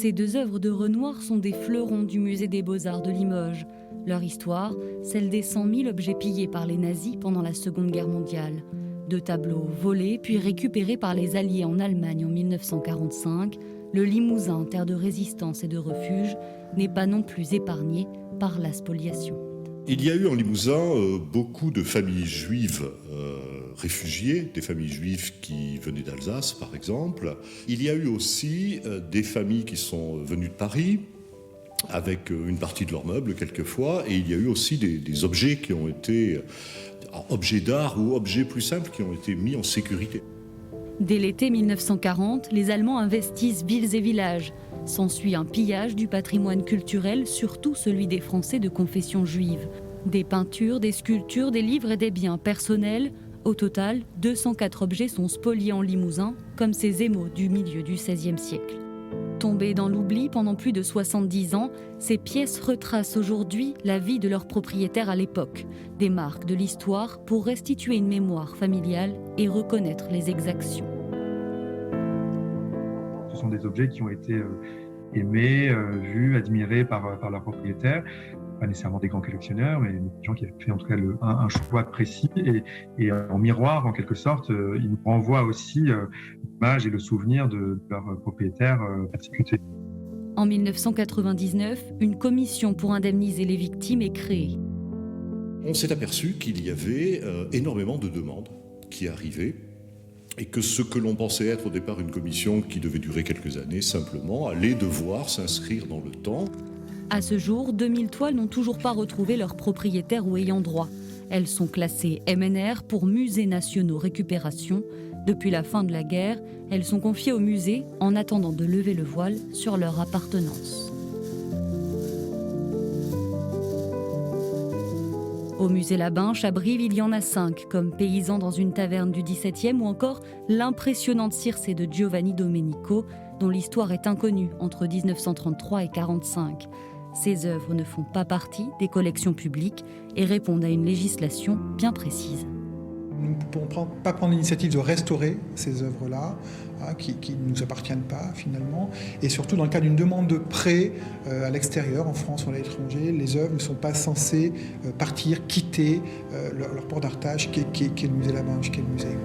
Ces deux œuvres de Renoir sont des fleurons du musée des Beaux-Arts de Limoges. Leur histoire, celle des 100 000 objets pillés par les nazis pendant la Seconde Guerre mondiale. 2 tableaux volés puis récupérés par les Alliés en Allemagne en 1945, le Limousin, terre de résistance et de refuge, n'est pas non plus épargné par la spoliation. Il y a eu en Limousin beaucoup de familles juives réfugiées, des familles juives qui venaient d'Alsace par exemple. Il y a eu aussi des familles qui sont venues de Paris, avec une partie de leurs meubles quelquefois, et il y a eu aussi des objets qui ont été, objets d'art ou objets plus simples qui ont été mis en sécurité. Dès l'été 1940, les Allemands investissent villes et villages. S'ensuit un pillage du patrimoine culturel, surtout celui des Français de confession juive. Des peintures, des sculptures, des livres et des biens personnels. Au total, 204 objets sont spoliés en Limousin, comme ces émaux du milieu du XVIe siècle. Tombées dans l'oubli pendant plus de 70 ans, ces pièces retracent aujourd'hui la vie de leurs propriétaires à l'époque, des marques de l'histoire pour restituer une mémoire familiale et reconnaître les exactions. Ce sont des objets qui ont été aimés, vus, admirés par leurs propriétaires. Pas nécessairement des grands collectionneurs, mais des gens qui avaient fait en tout cas un choix précis. Et en miroir, en quelque sorte, ils nous renvoient aussi l'image et le souvenir de leurs propriétaires persécutés. En 1999, une commission pour indemniser les victimes est créée. On s'est aperçu qu'il y avait énormément de demandes qui arrivaient et que ce que l'on pensait être au départ une commission qui devait durer quelques années simplement allait devoir s'inscrire dans le temps. À ce jour, 2000 toiles n'ont toujours pas retrouvé leurs propriétaires ou ayants droit. Elles sont classées MNR pour Musées Nationaux Récupération. Depuis la fin de la guerre, elles sont confiées au musée en attendant de lever le voile sur leur appartenance. Au musée Labinche, à Brive, il y en a 5, comme Paysan dans une taverne du XVIIe ou encore l'impressionnante Circé de Giovanni Domenico, dont l'histoire est inconnue entre 1933 et 1945. Ces œuvres ne font pas partie des collections publiques et répondent à une législation bien précise. Nous ne pouvons pas prendre l'initiative de restaurer ces œuvres-là, qui ne nous appartiennent pas finalement. Et surtout, dans le cas d'une demande de prêt à l'extérieur, en France ou à l'étranger, les œuvres ne sont pas censées partir, quitter leur port d'artage qui est le musée Labinche, qui est le musée.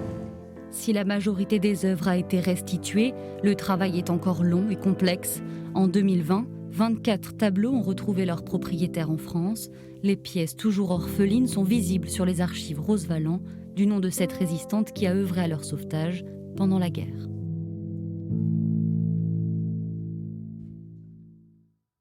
Si la majorité des œuvres a été restituée, le travail est encore long et complexe. En 2020, 24 tableaux ont retrouvé leurs propriétaires en France. Les pièces toujours orphelines sont visibles sur les archives Rose Valland, du nom de cette résistante qui a œuvré à leur sauvetage pendant la guerre.